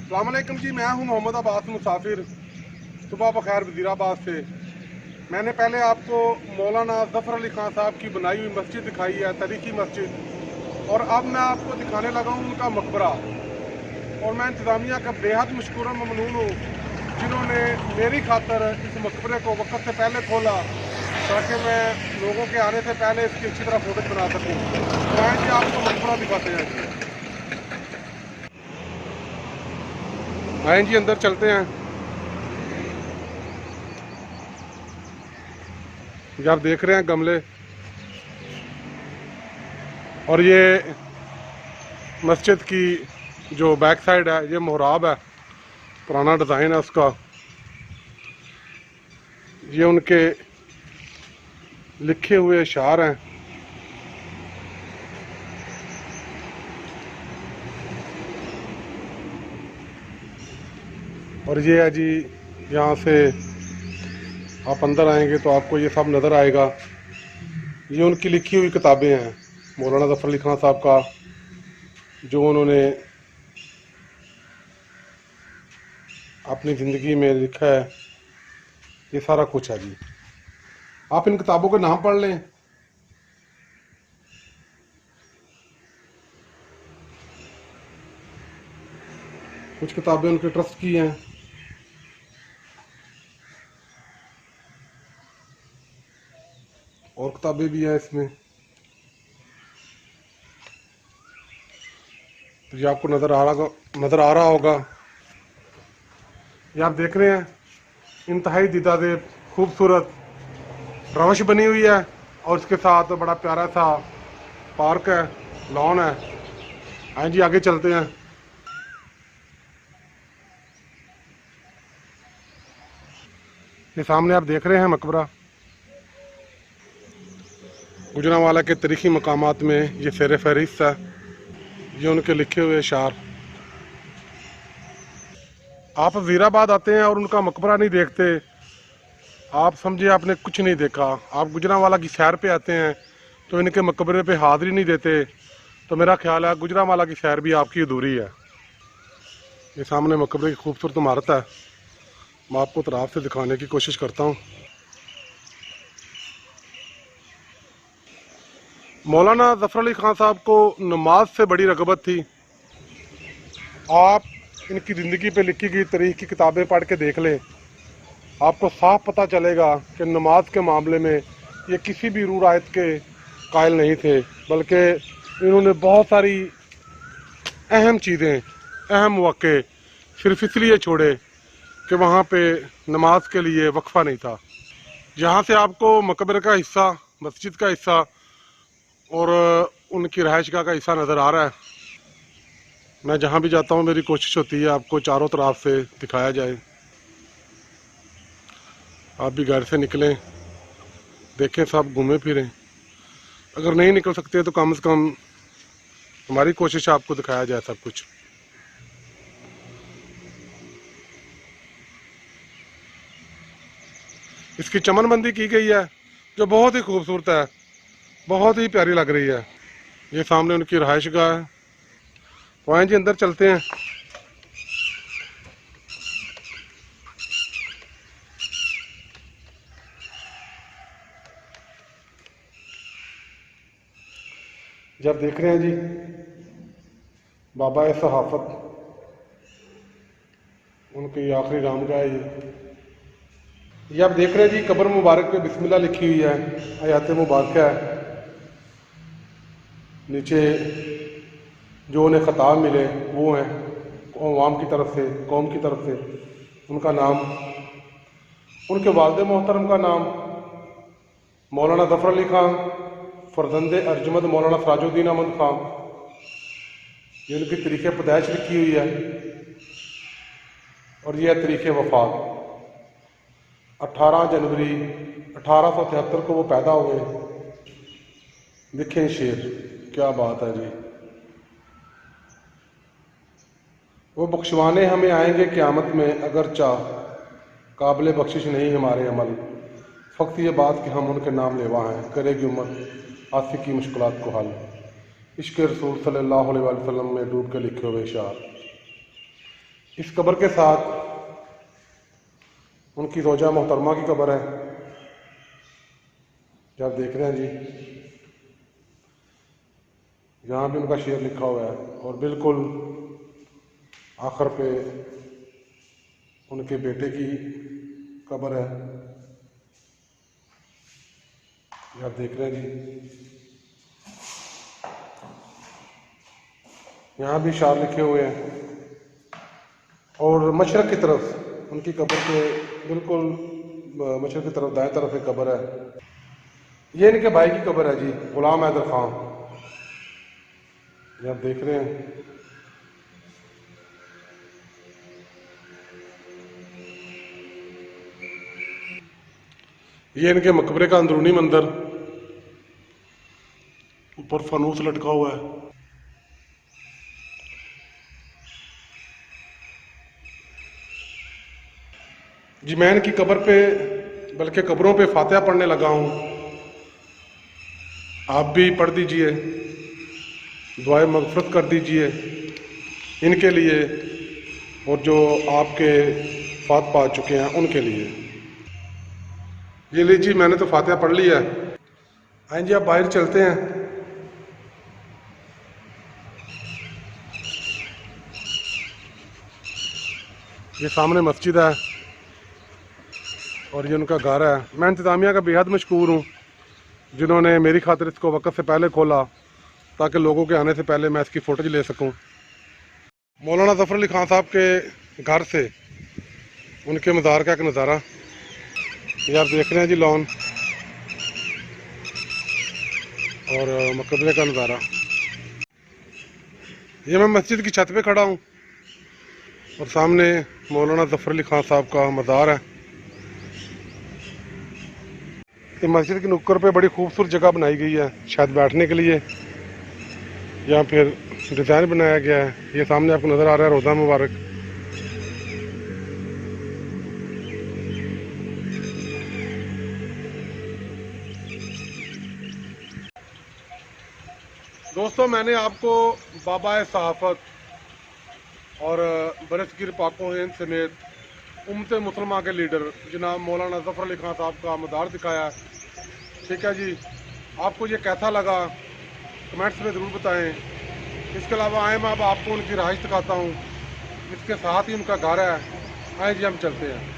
अस्सलाम वालेकुम जी, मैं हूं मोहम्मद अब्बास मुसाफिर। सुबह बखैर वज़ीराबाद से। मैंने पहले आपको मौलाना ज़फ़र अली ख़ान साहब की बनाई हुई मस्जिद दिखाई है, तारीखी मस्जिद। और अब मैं आपको दिखाने लगा हूं उनका मकबरा। और मैं इंतज़ामिया का बेहद मशकूर ममनून हूँ, जिन्होंने मेरी खातर इस मकबरे को वक्त से पहले खोला, ताकि मैं लोगों के आने से पहले इसकी अच्छी तरह फोटो बना सकूँ। तो आए जी, आपको मकबरा दिखाते हैं जी। आए जी, अंदर चलते हैं। ये आप देख रहे हैं गमले, और ये मस्जिद की जो बैक साइड है, ये मोहराब है, पुराना डिज़ाइन है उसका। ये उनके लिखे हुए अशार हैं। और ये है जी, यहाँ से आप अंदर आएंगे तो आपको ये सब नज़र आएगा। ये उनकी लिखी हुई किताबें हैं, मौलाना ज़फ़र अली ख़ान साहब का, जो उन्होंने अपनी ज़िंदगी में लिखा है। ये सारा कुछ है जी। आप इन किताबों के नाम पढ़ लें। कुछ किताबें उनके ट्रस्ट की हैं। और किताबें भी हैं इसमें। तो ये आपको नज़र आ रहा होगा। ये आप देख रहे हैं, इंतहाई दीदार खूबसूरत रवश बनी हुई है, और इसके साथ बड़ा प्यारा सा पार्क है, लॉन है। आए जी, आगे चलते हैं। ये सामने आप देख रहे हैं मकबरा। गुजरांवाला के तारीखी मकामात में ये शेर फहरिस्त है। ये उनके लिखे हुए अशार। आप वज़ीराबाद आते हैं और उनका मकबरा नहीं देखते, आप समझिए आपने कुछ नहीं देखा। आप गुजरांवाला की सैर पे आते हैं तो इनके मकबरे पे हाज़िरी नहीं देते, तो मेरा ख्याल है गुजरांवाला की सैर भी आपकी अधूरी है। ये सामने मकबरे की खूबसूरत इमारत है, मैं आपको तराफ से दिखाने की कोशिश करता हूँ। मौलाना ज़फ़र अली ख़ान साहब को नमाज से बड़ी रग़बत थी। आप इनकी ज़िंदगी पे लिखी गई तारीख़ की किताबें पढ़ के देख लें, आपको साफ पता चलेगा कि नमाज के मामले में ये किसी भी रू रायत के कायल नहीं थे, बल्कि इन्होंने बहुत सारी अहम चीज़ें, अहम मौक़े सिर्फ इसलिए छोड़े कि वहाँ पे नमाज के लिए वक्फ़ा नहीं था। यहाँ से आपको मकबरे का हिस्सा, मस्जिद का हिस्सा और उनकी रहायशगाह का हिस्सा नज़र आ रहा है। मैं जहाँ भी जाता हूँ मेरी कोशिश होती है आपको चारों तरफ से दिखाया जाए। आप भी घर से निकलें, देखें, सब घूमें फिरें। अगर नहीं निकल सकते तो कम से कम हमारी कोशिश है आपको दिखाया जाए सब कुछ। इसकी चमनबंदी की गई है जो बहुत ही खूबसूरत है, बहुत ही प्यारी लग रही है। ये सामने उनकी रहायशगाह है। तो आए जी, अंदर चलते हैं। जब देख रहे हैं जी, बाबा सहाफ़त, उनकी आखिरी रामगाह है ये आप देख रहे हैं जी। कब्र मुबारक पे बिस्मिल्लाह लिखी हुई है, आयात मुबारक है। नीचे जो उन्हें ख़ताब मिले वो हैं अवाम की तरफ से, कौम की तरफ से। उनका नाम, उनके वालिद मोहतरम का नाम मौलाना ज़फ़र अली ख़ान, फ़र्जंद अर्जमंद मौलाना सराजुद्दीन अहमद ख़ान। ये उनकी तारीख़ पैदाइश लिखी हुई है, और यह तारीख़ वफ़ात 18 जनवरी 1873 को वो पैदा हुए। देखें शेर, क्या बात है जी। वो बख्शवाने हमें आएंगे क़यामत में, अगर चाह काबिल बख्शिश नहीं हमारे अमल। फ़क्त ये बात कि हम उनके नाम लेवा हैं, करेगी उम्मत आसिक की मुश्किलात को हल। इश्क़ रसूल सल्लल्लाहु अलैहि वसल्लम में डूब के लिखे हुए इशार। इस कब्र के साथ उनकी रोजा मोहतरमा की कब्र है, जो आप देख रहे हैं जी। यहाँ भी उनका शेर लिखा हुआ है और बिल्कुल आखिर पे उनके बेटे की कब्र है, ये आप देख रहे हैं जी। यहाँ भी शार लिखे हुए हैं और मशरक़ की तरफ उनकी कब्र के बिल्कुल मशरक़ की तरफ दाएं तरफ एक कब्र है। ये इनके भाई की कब्र है जी, गुलाम हैदर खान, ये आप देख रहे हैं। ये इनके मकबरे का अंदरूनी मंदिर, ऊपर फनूस लटका हुआ है। जी मैं इनकी कब्र पे, बल्कि कब्रों पे फातिहा पढ़ने लगा हूँ, आप भी पढ़ दीजिए, दुआए मग़फ़िरत कर दीजिए इनके लिए और जो आपके फात पा चुके हैं उनके लिए। ये लीजिए, मैंने तो फातिहा पढ़ लिया है। आइए जी, आप बाहर चलते हैं। ये सामने मस्जिद है और ये उनका घर है। मैं इंतज़ामिया का बेहद मशकूर हूँ जिन्होंने मेरी खातिर इसको वक्त से पहले खोला ताकि लोगों के आने से पहले मैं इसकी फ़ोटोज ले सकूँ। मौलाना ज़फ़र अली ख़ान साहब के घर से उनके मज़ार का एक नज़ारा, ये आप देख रहे हैं जी, लॉन और मकबरे का नज़ारा। ये मैं मस्जिद की छत पे खड़ा हूँ और सामने मौलाना ज़फ़र अली ख़ान साहब का मज़ार है। ये मस्जिद की नुक्कड़ पे बड़ी खूबसूरत जगह बनाई गई है शायद बैठने के लिए, या फिर डिज़ाइन बनाया गया है। ये सामने आपको नज़र आ रहा है रोज़ा मुबारक। दोस्तों, मैंने आपको बाबा सहाफ़त और बरसगिर पाको हिंद समेत उम्मत मुसलमान के लीडर जनाब मौलाना ज़फ़र अली ख़ान साहब का मज़ार दिखाया। ठीक है जी, आपको ये कैसा लगा कमेंट्स में ज़रूर बताएं। इसके अलावा आए मैं अब आपको उनकी रहाइश दिखाता हूँ, इसके साथ ही उनका घर है। आए जी, हम चलते हैं।